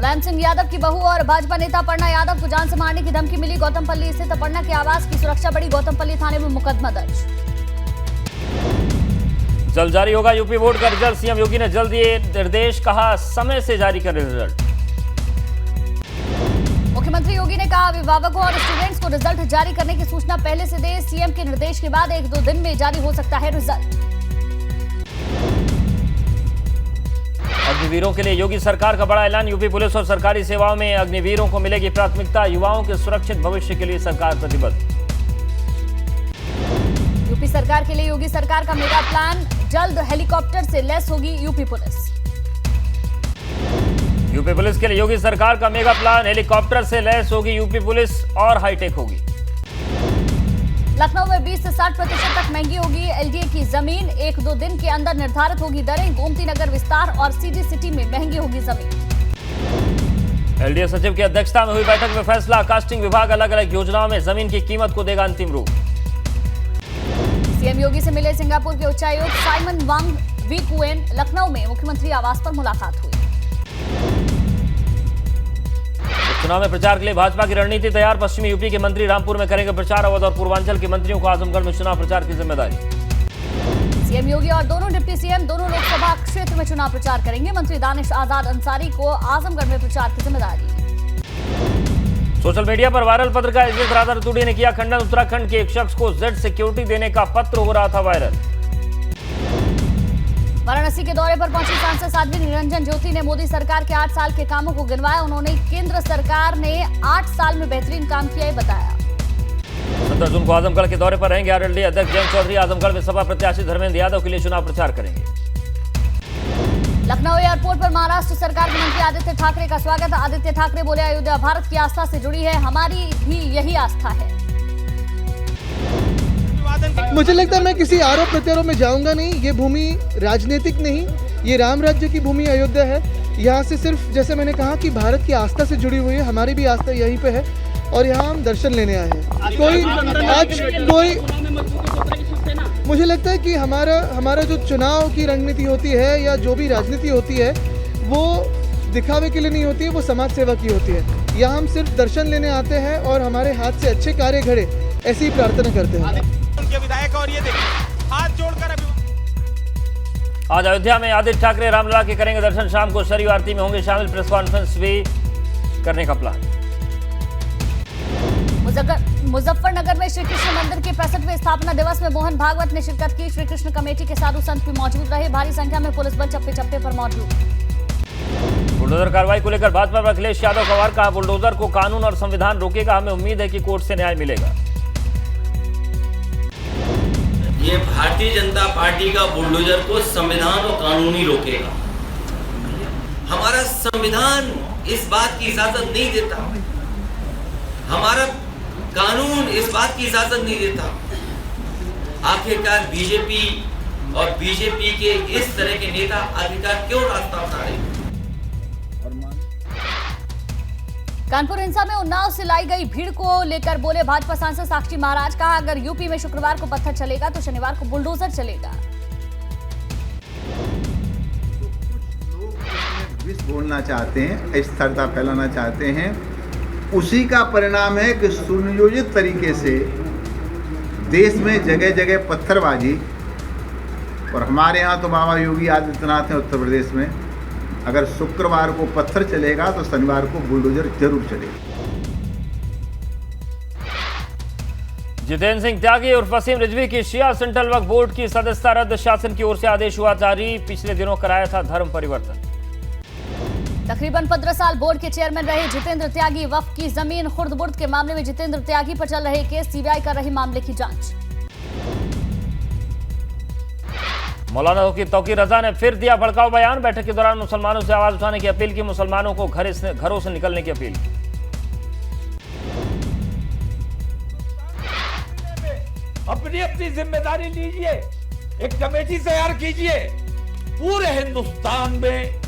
मुलायम सिंह यादव की बहू और भाजपा नेता अपर्णा यादव को जान से मारने की धमकी मिली। गौतमपल्ली स्थित अपर्णा के आवास की सुरक्षा बढ़ी। गौतमपल्ली थाने में मुकदमा दर्ज। जल्द जारी होगा यूपी बोर्ड का रिजल्ट। सीएम योगी ने जल्द दिए निर्देश, कहा समय से जारी करें रिजल्ट। मुख्यमंत्री योगी ने कहा अभिभावकों और स्टूडेंट्स को रिजल्ट जारी करने की सूचना पहले से दे। सीएम के निर्देश के बाद 1-2 दिन में जारी हो सकता है रिजल्ट। अग्निवीरों के लिए योगी सरकार का बड़ा ऐलान। यूपी पुलिस और सरकारी सेवाओं में अग्निवीरों को मिलेगी प्राथमिकता। युवाओं के सुरक्षित भविष्य के लिए सरकार प्रतिबद्ध। यूपी सरकार के लिए योगी सरकार का मेगा प्लान। जल्द हेलीकॉप्टर से लैस होगी यूपी पुलिस। यूपी पुलिस के लिए योगी सरकार का मेगा प्लान। हेलीकॉप्टर से लैस होगी यूपी पुलिस और हाईटेक होगी। लखनऊ में 20 से 60% तक महंगी होगी एलडीए की जमीन। 1-2 दिन के अंदर निर्धारित होगी दरें। गोमती नगर विस्तार और सीडी सिटी में महंगी होगी जमीन। एलडीए सचिव की अध्यक्षता में हुई बैठक में फैसला। कास्टिंग विभाग अलग अलग योजनाओं में जमीन की कीमत को देगा अंतिम रूप। सीएम योगी से मिले सिंगापुर के उच्चायुक्त साइमन वांग वीकुएन। लखनऊ में मुख्यमंत्री आवास पर मुलाकात हुई। चुनाव में प्रचार के लिए भाजपा की रणनीति तैयार। पश्चिमी यूपी के मंत्री रामपुर में करेंगे प्रचार। अवध और पूर्वांचल के मंत्रियों को आजमगढ़ में चुनाव प्रचार की जिम्मेदारी। सीएम योगी और दोनों डिप्टी सीएम दोनों लोकसभा क्षेत्र में चुनाव प्रचार करेंगे। मंत्री दानिश आजाद अंसारी को आजमगढ़ में प्रचार की जिम्मेदारी। सोशल मीडिया पर वायरल पत्र का इज्जत राधा रतूड़ी ने किया खंडन। उत्तराखंड के एक शख्स को जेड सिक्योरिटी देने का पत्र हो रहा था वायरल। वाराणसी के दौरे पर पहुंची सांसद साध्वी निरंजन ज्योति ने मोदी सरकार के 8 साल के कामों को गिनवाया। उन्होंने केंद्र सरकार ने 8 साल में बेहतरीन काम किया है बताया। 17 जून को आजमगढ़ के दौरे पर रहेंगे आरएलडी अध्यक्ष जयंत चौधरी। आजमगढ़ में सपा प्रत्याशी धर्मेंद्र यादव के लिए चुनाव प्रचार करेंगे। लखनऊ एयरपोर्ट पर महाराष्ट्र सरकार के मंत्री आदित्य ठाकरे का स्वागत। आदित्य ठाकरे बोले अयोध्या भारत की आस्था से जुड़ी है, हमारी भी यही आस्था है। मुझे लगता है मैं किसी आरोप प्रत्यारोप में जाऊंगा नहीं। ये भूमि राजनीतिक नहीं, ये राम राज्य की भूमि अयोध्या है। यहाँ से सिर्फ जैसे मैंने कहा कि भारत की आस्था से जुड़ी हुई है, हमारी भी आस्था यहीं पे है और यहाँ हम दर्शन लेने आए हैं। कोई मुझे लगता है कि हमारा जो चुनाव की रणनीति होती है या जो भी राजनीति होती है वो दिखावे के लिए नहीं होती है, वो समाज सेवा की होती है। यहाँ हम सिर्फ दर्शन लेने आते हैं और हमारे हाथ से अच्छे कार्य घड़े, ऐसी ही प्रार्थना करते हैं। उनके विधायक और ये देखिए हाथ जोड़कर आज अयोध्या में आदित्य ठाकरे रामलला के करेंगे दर्शन। शाम को शरीफ आरती में होंगे शामिल। प्रेस कॉन्फ्रेंस भी करने का प्लान। मुजफ्फरनगर में श्री कृष्ण मंदिर के 65वें स्थापना दिवस में मोहन भागवत ने शिरकत की। श्री कृष्ण कमेटी के साधु संत भी मौजूद रहे। भारी संख्या में पुलिस बल चप्पे चप्पे पर मौजूद। बुलडोजर कार्रवाई को लेकर भाजपा पर अखिलेश यादव का वार। कहा बुलडोजर को कानून और संविधान रोकेगा, हमें उम्मीद है कि कोर्ट से न्याय मिलेगा। ये भारतीय जनता पार्टी का बुलडोजर को संविधान और कानून ही रोकेगा। हमारा संविधान इस बात की इजाजत नहीं देता, हमारा कानून इस बात की इजाजत नहीं देता। आखिरकार बीजेपी और बीजेपी के इस तरह के नेता आखिरकार क्यों रास्ता अपना रहे? कानपुर हिंसा में उन्नाव से लाई गई भीड़ को लेकर बोले भाजपा सांसद साक्षी महाराज। कहा अगर यूपी में शुक्रवार को पत्थर चलेगा तो शनिवार को बुलडोजर चलेगा। लोग विष बोलना चाहते हैं, अस्थिरता फैलाना चाहते हैं, उसी का परिणाम है कि सुनियोजित तरीके से देश में जगह जगह पत्थरबाजी। और हमारे यहाँ तो बाबा योगी आदित्यनाथ हैं उत्तर प्रदेश में, अगर शुक्रवार को पत्थर चलेगा तो शनिवार को बुलडोजर जरूर चलेगा। जितेंद्र सिंह त्यागी और वसीम रिजवी की शिया सेंट्रल वक्फ बोर्ड की सदस्यता रद्द। शासन की ओर से आदेश हुआ जारी। पिछले दिनों कराया था धर्म परिवर्तन। तकरीबन 15 साल बोर्ड के चेयरमैन रहे जितेंद्र त्यागी। वक्फ की जमीन खुर्द बुर्द के मामले में जितेंद्र त्यागी पर चल रहे केस। सीबीआई कर रही मामले की जांच। मौलाना तौकीर रजा ने फिर दिया भड़काऊ बयान। बैठक के दौरान मुसलमानों से आवाज उठाने की अपील की। मुसलमानों को घरों से निकलने की अपील की। अपनी अपनी जिम्मेदारी लीजिए, एक कमेटी तैयार कीजिए। पूरे हिंदुस्तान में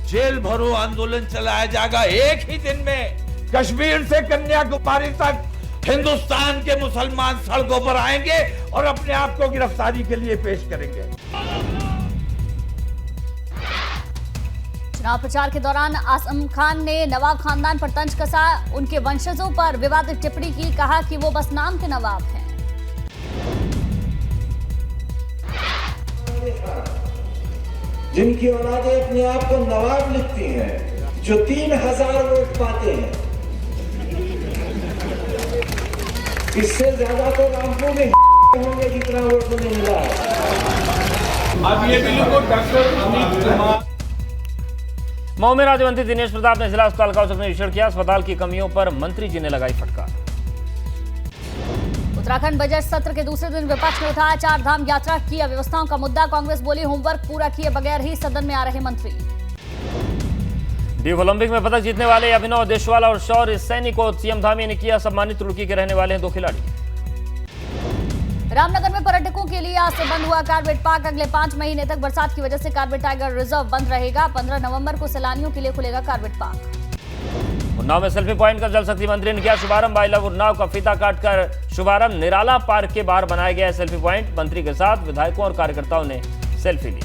जेल भरो आंदोलन चलाया जाएगा एक ही दिन में। कश्मीर से कन्याकुमारी तक हिंदुस्तान के मुसलमान सड़कों पर आएंगे और अपने आप को गिरफ्तारी के लिए पेश करेंगे। चुनाव प्रचार के दौरान आजम खान ने नवाब खानदान पर तंज कसा। उनके वंशजों पर विवादित टिप्पणी की, कहा कि वो बस नाम के नवाब हैं। जिनकी औलादें अपने आप को नवाब लिखती हैं, जो 3000 वोट पाते हैं, इससे ज्यादा तो रामपुर में होंगे जितना वोट उन्हें मिला है। अब ये बिल को डॉक्टर अमित कुमार मऊ में राज्य मंत्री दिनेश प्रताप ने जिला अस्पताल का औचक निरीक्षण किया। अस्पताल की कमियों पर मंत्री जी ने लगाई फटकार। उत्तराखंड बजट सत्र के दूसरे दिन विपक्ष ने उठाया 4 धाम यात्रा की अव्यवस्थाओं का मुद्दा। कांग्रेस बोली, होमवर्क पूरा किए बगैर ही सदन में आ रहे मंत्री। डीफ ओलंपिक में पदक जीतने वाले अभिनव देशवाल और शौर्य सैनी को सीएम धामी ने किया सम्मानित। रुड़की के रहने वाले हैं 2 खिलाड़ी। रामनगर में पर्यटकों के लिए आज से बंद हुआ कार्बेट पार्क। अगले 5 महीने तक बरसात की वजह से कार्बेट टाइगर रिजर्व बंद रहेगा। 15 नवंबर को सैलानियों के लिए खुलेगा कार्बेट पार्क। उन्नाव में सेल्फी पॉइंट का जल शक्ति मंत्री ने किया शुभारंभ। आई लव उन्नाव का फीता काटकर शुभारंभ। निराला पार्क के बाहर बनाया गया सेल्फी पॉइंट। मंत्री के साथ विधायकों और कार्यकर्ताओं ने सेल्फी ली।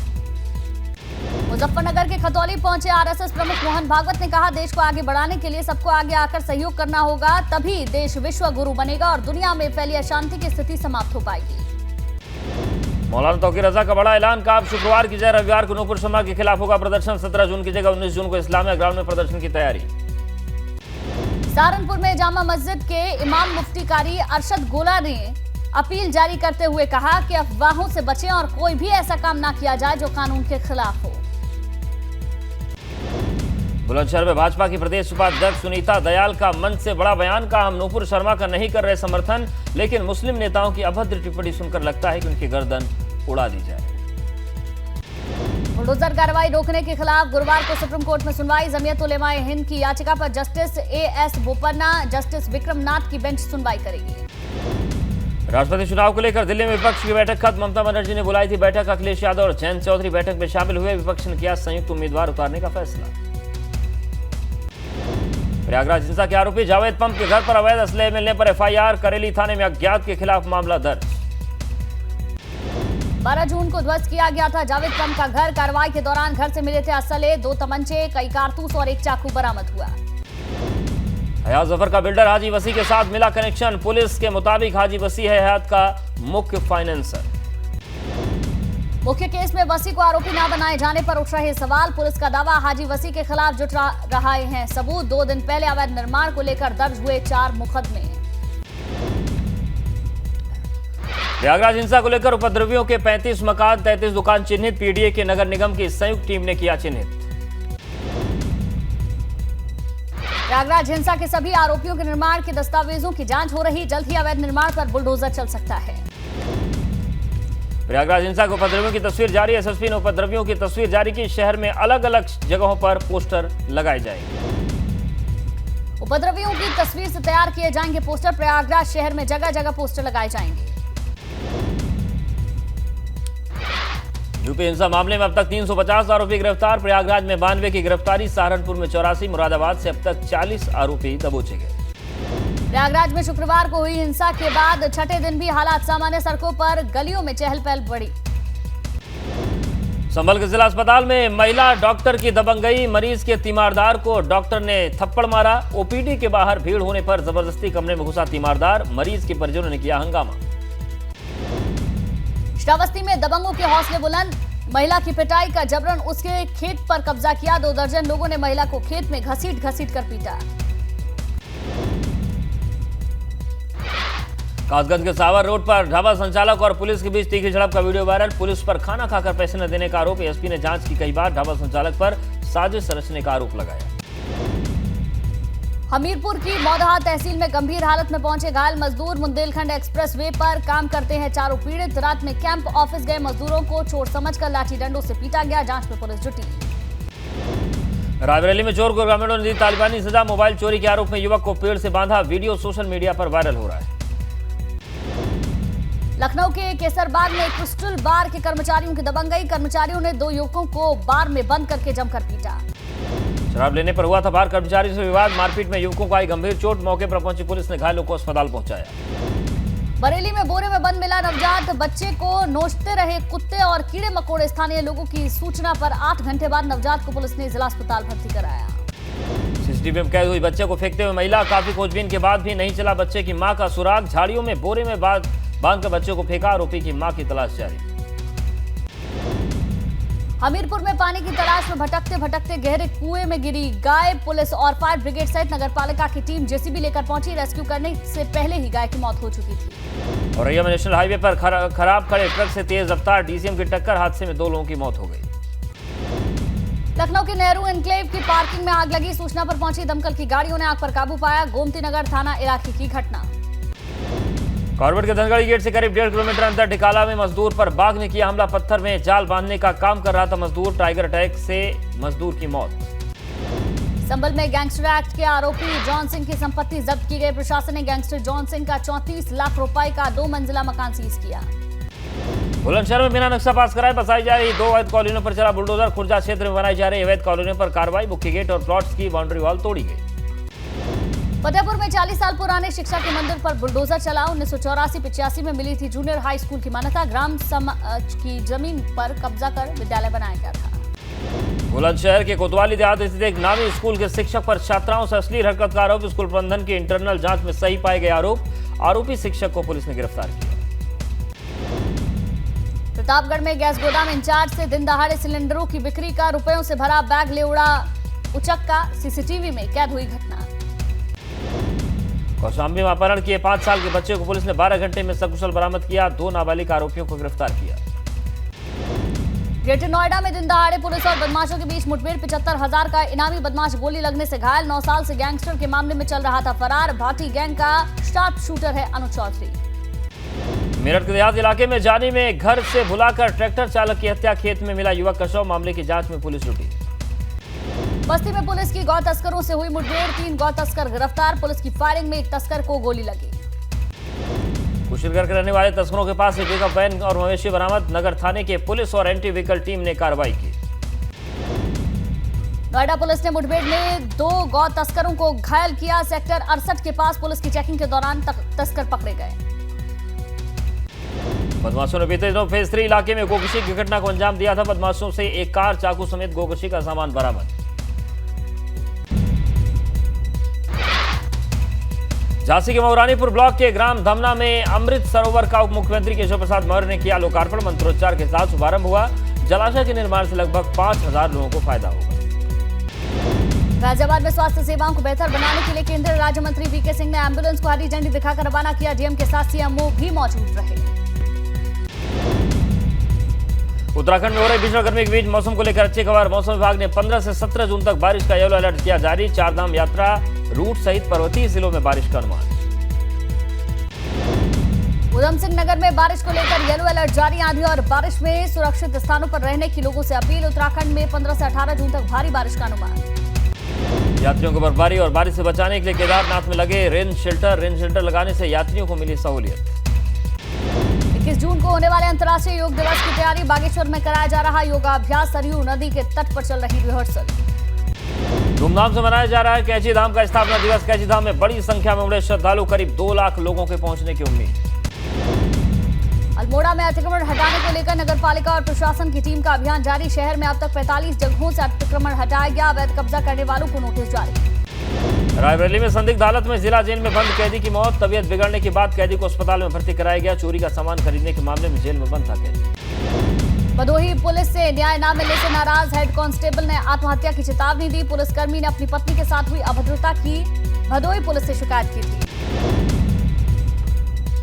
मुजफ्फरनगर के खतौली पहुंचे आरएसएस प्रमुख मोहन भागवत ने कहा, देश को आगे बढ़ाने के लिए सबको आगे आकर सहयोग करना होगा, तभी देश विश्व गुरु बनेगा और दुनिया में फैली अशांति की स्थिति समाप्त हो पाएगी। मौलाना तौकीर रजा का बड़ा ऐलान का, अब शुक्रवार की जगह रविवार को नूपुर शर्मा के खिलाफ होगा प्रदर्शन। 17 जून की जगह 19 जून को इस्लामिया ग्राउंड में प्रदर्शन की तैयारी। सहारनपुर में जामा मस्जिद के इमाम मुफ्ती कारी अरशद गोला ने अपील जारी करते हुए कहा कि अफवाहों से बचें और कोई भी ऐसा काम ना किया जाए जो कानून के खिलाफ हो। बुलंदशहर में भाजपा की प्रदेश उपाध्यक्ष सुनीता दयाल का मंच से बड़ा बयान का, हम नूपुर शर्मा का नहीं कर रहे समर्थन, लेकिन मुस्लिम नेताओं की अभद्र टिप्पणी सुनकर लगता है कि उनकी गर्दन उड़ा दी जाए। बुलडोजर कार्रवाई रोकने के खिलाफ गुरुवार को सुप्रीम कोर्ट में सुनवाई। जमीयत उलेमा ए हिंद की याचिका पर justice AS Bopanna, justice Vikram Nath की बेंच सुनवाई करेगी। राष्ट्रपति चुनाव को लेकर दिल्ली में विपक्ष की बैठक खत्म। ममता बनर्जी ने बुलाई थी बैठक। अखिलेश यादव और जयंत चौधरी बैठक में शामिल हुए। विपक्ष ने किया संयुक्त उम्मीदवार उतारने का फैसला। प्रयागराज हिंसा के आरोपी जावेद पंप के घर पर अवैध असले मिलने पर एफआईआर। करेली थाने में अज्ञात के खिलाफ मामला दर्ज। 12 जून को ध्वस्त किया गया था जावेद पंप का घर। कार्रवाई के दौरान घर से मिले थे असले, 2 तमंचे, कई कारतूस और 1 चाकू बरामद हुआ। हयात जफर का बिल्डर हाजी वसी के साथ मिला कनेक्शन। पुलिस के मुताबिक हाजी वसी है हयात का मुख्य फाइनेंसर। मुख्य केस में वसी को आरोपी न बनाए जाने पर उठ रहे सवाल। पुलिस का दावा, हाजी वसी के खिलाफ जुटा रहे हैं सबूत। 2 दिन पहले अवैध निर्माण को लेकर दर्ज हुए 4 मुकदमे। प्रयागराज हिंसा को लेकर उपद्रवियों के 35 मकान, 33 दुकान चिन्हित। पीडीए के नगर निगम की संयुक्त टीम ने किया चिन्हित। प्रयागराज हिंसा के सभी आरोपियों के निर्माण के दस्तावेजों की जांच हो रही। जल्द ही अवैध निर्माण पर बुलडोजर चल सकता है। प्रयागराज हिंसा के उपद्रवियों की तस्वीर जारी। एसएसपी ने उपद्रवियों की तस्वीर जारी की। शहर में अलग अलग जगहों पर पोस्टर लगाए जाएंगे। उपद्रवियों की तस्वीर से तैयार किए जाएंगे पोस्टर। प्रयागराज शहर में जगह जगह पोस्टर लगाए जाएंगे। यूपी हिंसा मामले में अब तक 350 आरोपी गिरफ्तार। प्रयागराज में 92 की गिरफ्तारी। सहारनपुर में 84, मुरादाबाद से अब तक 40 आरोपी दबोचे गए। प्रयागराज में शुक्रवार को हुई हिंसा के बाद 6ठे दिन भी हालात सामान्य। सड़कों पर गलियों में चहल पहल बढ़ी। संभल के जिला अस्पताल में महिला डॉक्टर की दबंगई। मरीज के तीमारदार को डॉक्टर ने थप्पड़ मारा। ओपीडी के बाहर भीड़ होने पर जबरदस्ती कमरे में घुसा तीमारदार। मरीज के परिजनों ने किया हंगामा। श्रावस्ती में दबंगों के हौसले बुलंद। महिला की पिटाई का जबरन उसके खेत पर कब्जा किया। 2 दर्जन लोगों ने महिला को खेत में घसीट घसीट कर पीटा। कासगंज के सावर रोड पर ढाबा संचालक और पुलिस के बीच तीखी झड़प का वीडियो वायरल। पुलिस पर खाना खाकर पैसे न देने का आरोप। एसपी ने जांच की कई बार। ढाबा संचालक पर साजिश रचने का आरोप लगाया। हमीरपुर की मौदहा तहसील में गंभीर हालत में पहुंचे घायल मजदूर। बुंदेलखंड एक्सप्रेसवे पर काम करते हैं चारों पीड़ित। रात में कैंप ऑफिस गए मजदूरों को चोर समझकर लाठी डंडों से पीटा गया। जांच में पुलिस जुटी। रायबरेली में चोर को ग्रामीणों ने दी तालिबानी सजा। मोबाइल चोरी के आरोप में युवक को पेड़ से बांधा। वीडियो सोशल मीडिया पर वायरल हो रहा है। लखनऊ के केसरबाग में एक क्रिस्टल बार के कर्मचारियों की दबंगई। कर्मचारियों ने 2 युवकों को बार में बंद करके जमकर पीटा। शराब लेने पर हुआ था बार कर्मचारी से विवाद। मारपीट में युवकों को आई गंभीर चोट। मौके पर पहुंची पुलिस ने घायलों को अस्पताल पहुंचाया। बरेली में बोरे में बंद मिला नवजात बच्चे को नोचते रहे कुत्ते और कीड़े मकोड़े। स्थानीय लोगों की सूचना पर 8 घंटे बाद नवजात को पुलिस ने जिला अस्पताल भर्ती कराया। सीसीटीवी में कैद हुई बच्चे को फेंकते हुए महिला। काफी खोजबीन के बाद भी नहीं चला बच्चे की मां का सुराग। झाड़ियों में बोरे में बांधकर बच्चे को फेंका। आरोपी की मां की तलाश जारी। हमीरपुर में पानी की तलाश में भटकते भटकते गहरे कुएं में गिरी गाय। पुलिस और फायर ब्रिगेड सहित नगरपालिका की टीम जेसीबी लेकर पहुंची। रेस्क्यू करने से पहले ही गाय की मौत हो चुकी थी। औरैया में नेशनल हाईवे पर खराब खड़े ट्रक से तेज रफ्तार डीसीएम की टक्कर। हादसे में 2 लोगों की मौत हो गई। लखनऊ के नेहरू एनक्लेव की पार्किंग में आग लगी। सूचना पर पहुंची दमकल की गाड़ियों ने आग पर काबू पाया। गोमती नगर थाना इलाके की घटना। कॉर्बेट के धनगढ़ी गेट से करीब 1.5 किलोमीटर अंदर टिकाला में मजदूर पर बाघ ने किया हमला। पत्थर में जाल बांधने का काम कर रहा था मजदूर। टाइगर अटैक से मजदूर की मौत। संभल में गैंगस्टर एक्ट के आरोपी जॉन सिंह की संपत्ति जब्त की गई। प्रशासन ने गैंगस्टर जॉन सिंह का 34 लाख रुपए का 2 मंजिला मकान सीज किया। बुलंदशहर में बिना नक्शा पास कराए बसाई जा रही 2 अवैध कॉलोनियों पर चला बुलडोजर। खुर्जा क्षेत्र में बनाई जा रही अवैध कॉलोनियों पर कार्रवाई। मुख्य गेट और प्लॉट्स की बाउंड्री वॉल तोड़ी गई। फतेहपुर में 40 साल पुराने शिक्षा के मंदिर पर बुलडोजर चला। 1984-85 में मिली थी जूनियर हाई स्कूल की मान्यता। ग्राम समाज की जमीन पर कब्जा कर विद्यालय बनाया गया था। बुलंदशहर के कोतवाली देहात स्थित एक नामी स्कूल के शिक्षक पर छात्राओं से अश्लील हरकत का आरोप। स्कूल प्रबंधन की इंटरनल जांच में सही पाए गए आरोपी शिक्षक को पुलिस ने गिरफ्तार किया। प्रतापगढ़ में गैस गोदाम इंचार्ज से दिन दहाड़े सिलेंडरों की बिक्री का रुपयों से भरा बैग ले उड़ा उचक्का। सीसीटीवी में कैद हुई घटना। कौशाम्बी में अपहरण किए 5 साल के बच्चे को पुलिस ने 12 घंटे में सकुशल बरामद किया। 2 नाबालिग आरोपियों को गिरफ्तार किया। ग्रेटर नोएडा में दिन दहाड़े पुलिस और बदमाशों के बीच मुठभेड़। 75,000 का इनामी बदमाश गोली लगने से घायल। 9 साल से गैंगस्टर के मामले में चल रहा था फरार। भाटी गैंग का शार्प शूटर है अनुज चौधरी। मेरठ के देहात इलाके में जानी में घर से भुलाकर ट्रैक्टर चालक की हत्या। खेत में मिला युवक का शव। मामले की जांच में पुलिस जुटी। बस्ती में पुलिस की गौ तस्करों से हुई मुठभेड़। 3 गौ तस्कर गिरफ्तार। पुलिस की फायरिंग में एक तस्कर को गोली लगी। कुशीनगर के रहने वाले तस्करों के पास से पिकअप वैन और मवेशी बरामद। नगर थाने के पुलिस और एंटी व्हीकल टीम ने कार्रवाई की। नोएडा पुलिस ने मुठभेड़ में 2 गौ तस्करों को घायल किया। सेक्टर 68 के पास पुलिस की चेकिंग के दौरान तस्कर पकड़े गए। बदमाशों ने बीते दिनों फेज 3 इलाके में गोकशी की घटना को अंजाम दिया था। बदमाशों से एक कार, चाकू समेत गोकशी का सामान बरामद। झांसी के मऊरानीपुर ब्लॉक के ग्राम धमना में अमृत सरोवर का उप मुख्यमंत्री केशव प्रसाद मौर्य ने किया लोकार्पण। मंत्रोच्चार के साथ शुभारंभ हुआ। जलाशय के निर्माण से लगभग 5,000 लोगों को फायदा होगा। गाजियाबाद में स्वास्थ्य सेवाओं को बेहतर बनाने के लिए केंद्रीय राज्य मंत्री वीके सिंह ने एम्बुलेंस को हरी झंडी दिखाकर रवाना किया। डीएम के साथ सीएमओ भी मौजूद रहे। उत्तराखंड में हो रही भीषण गर्मी के बीच मौसम को लेकर अच्छी खबर। मौसम विभाग ने 15 से 17 जून तक बारिश का येलो अलर्ट किया जारी। 4 धाम यात्रा रूट सहित पर्वतीय जिलों में बारिश का अनुमान। उधम सिंह नगर में बारिश को लेकर येलो अलर्ट जारी। आंधी और बारिश में सुरक्षित स्थानों पर रहने की लोगों से अपील। उत्तराखंड में 15 से 18 जून तक भारी बारिश का अनुमान। यात्रियों को बर्फबारी और बारिश से बचाने के लिए केदारनाथ में लगे रेन शेल्टर लगाने से यात्रियों को मिली सहूलियत। 21 जून को होने वाले अंतर्राष्ट्रीय योग दिवस की तैयारी। बागेश्वर में कराया जा रहा योगाभ्यास। सरयू नदी के तट पर चल रही रिहर्सल। धूमधाम से मनाया जा रहा है कैची धाम का स्थापना दिवस। कैची धाम में बड़ी संख्या में उमड़े श्रद्धालु। करीब 2 लाख लोगों के पहुंचने की उम्मीद। अल्मोड़ा में अतिक्रमण हटाने को लेकर नगरपालिका और प्रशासन की टीम का अभियान जारी। शहर में अब तक 45 जगहों से अतिक्रमण हटाया गया। अवैध कब्जा करने वालों को नोटिस जारी। रायबरेली में संदिग्ध हालत में जिला जेल में बंद कैदी की मौत। तबीयत बिगड़ने के बाद कैदी को अस्पताल में भर्ती कराया गया। चोरी का सामान खरीदने के मामले में जेल में बंद था कैदी। भदोही पुलिस से न्याय न मिलने से नाराज हेड कांस्टेबल ने आत्महत्या की चेतावनी दी। पुलिसकर्मी ने अपनी पत्नी के साथ हुई अभद्रता की भदोही पुलिस से शिकायत की थी।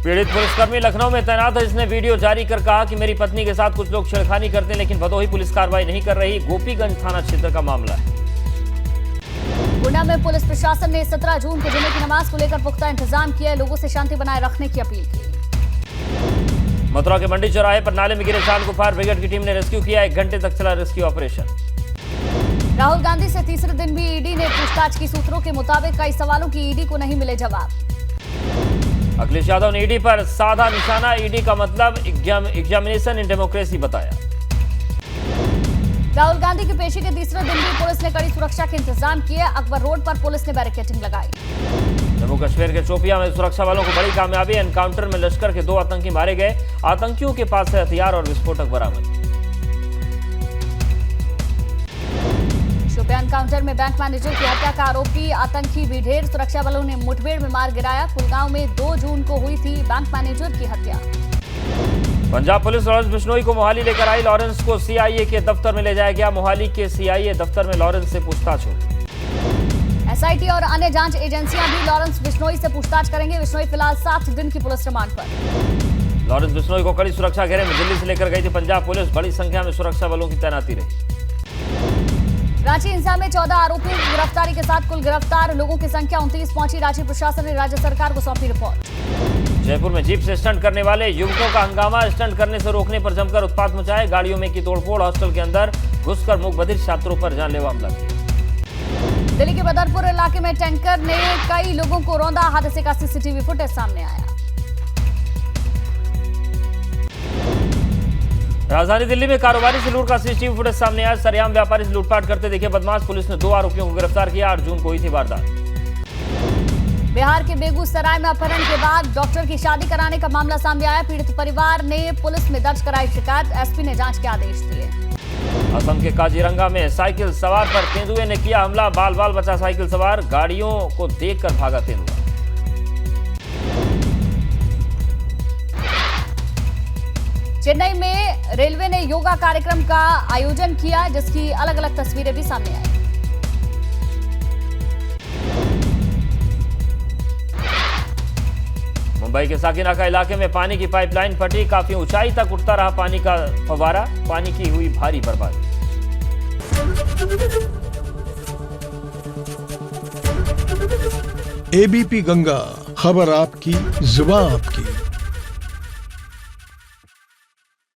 पीड़ित पुलिसकर्मी लखनऊ में तैनात है, जिसने वीडियो जारी कर कहा कि मेरी पत्नी के साथ कुछ लोग छेड़खानी करते हैं, लेकिन भदोही पुलिस कार्रवाई नहीं कर रही। गोपीगंज थाना क्षेत्र का मामला है। गुना में पुलिस प्रशासन ने 17 जून को जुमे की नमाज को लेकर पुख्ता इंतजाम किया। लोगों से शांति बनाए रखने की अपील की। मथुरा के मंडी चौराहे पर नाले में गिरे चांद को फायर ब्रिगेड की टीम ने रेस्क्यू किया। 1 घंटे तक चला रेस्क्यू ऑपरेशन। राहुल गांधी से तीसरे दिन भी ईडी ने पूछताछ की। सूत्रों के मुताबिक कई सवालों की ईडी को नहीं मिले जवाब। अखिलेश यादव ने ईडी पर साधा निशाना। ईडी का मतलब एग्जामिनेशन इन डेमोक्रेसी बताया। राहुल गांधी की पेशी के तीसरे दिन भी पुलिस ने कड़ी सुरक्षा के इंतजाम किए। अकबर रोड पर पुलिस ने बैरिकेडिंग लगाई। जम्मू कश्मीर के शोपियां में सुरक्षा बलों को बड़ी कामयाबी। एनकाउंटर में लश्कर के 2 आतंकी मारे गए। आतंकियों के पास से हथियार और विस्फोटक बरामद। शोपियां एनकाउंटर में बैंक मैनेजर की हत्या का आरोपी आतंकी भी ढेर। सुरक्षा बलों ने मुठभेड़ में मार गिराया। कुलगांव में 2 जून को हुई थी बैंक मैनेजर की हत्या। पंजाब पुलिस लॉरेंस बिश्नोई को मोहाली लेकर आई। लॉरेंस को सीआईए के दफ्तर में ले जाया गया। मोहाली के सीआईए दफ्तर में लॉरेंस से पूछताछ होगी। एसआईटी और अन्य जांच एजेंसियां भी लॉरेंस बिश्नोई से पूछताछ करेंगे। बिश्नोई फिलहाल 7 दिन की पुलिस रिमांड पर। लॉरेंस बिश्नोई को कड़ी सुरक्षा घेरे में दिल्ली से लेकर गई थी पंजाब पुलिस। बड़ी संख्या में सुरक्षा बलों की तैनाती रही। रांची हिंसा में 14 आरोपियों की गिरफ्तारी के साथ कुल गिरफ्तार लोगों की संख्या 29 पहुंची। रांची प्रशासन ने राज्य सरकार को सौंपी रिपोर्ट। जयपुर में जीप से स्टंट करने वाले युवकों का हंगामा। स्टंट करने से रोकने पर जमकर उत्पात मचाए। गाड़ियों में की तोड़फोड़। हॉस्टल के अंदर घुसकर मूक बधिर छात्रों पर जानलेवा हमला किया। दिल्ली के बदरपुर इलाके में टैंकर ने कई लोगों को रौंदा। हादसे का सीसीटीवी फुटेज सामने आया। राजधानी दिल्ली में कारोबारी से लूट का सीसीटीवी फुटेज सामने आया। सरेआम व्यापारी से लूटपाट करते दिखे बदमाश। पुलिस ने 2 आरोपियों को गिरफ्तार किया। 8 जून को हुई थी वारदात। बिहार के बेगूसराय में अपहरण के बाद डॉक्टर की शादी कराने का मामला सामने आया। पीड़ित परिवार ने पुलिस में दर्ज कराई शिकायत। एसपी ने जांच के आदेश दिए। असम के काजीरंगा में साइकिल सवार पर तेंदुए ने किया हमला। बाल बाल बचा साइकिल सवार। गाड़ियों को देखकर भागा तेंदुआ। चेन्नई में रेलवे ने योगा कार्यक्रम का आयोजन किया, जिसकी अलग अलग तस्वीरें भी सामने आई। मुंबई के साकिनाका इलाके में पानी की पाइपलाइन फटी। काफी ऊंचाई तक उठता रहा पानी का फव्वारा। पानी की हुई भारी बर्बादी। एबीपी गंगा, खबर आपकी, जुबान आपकी।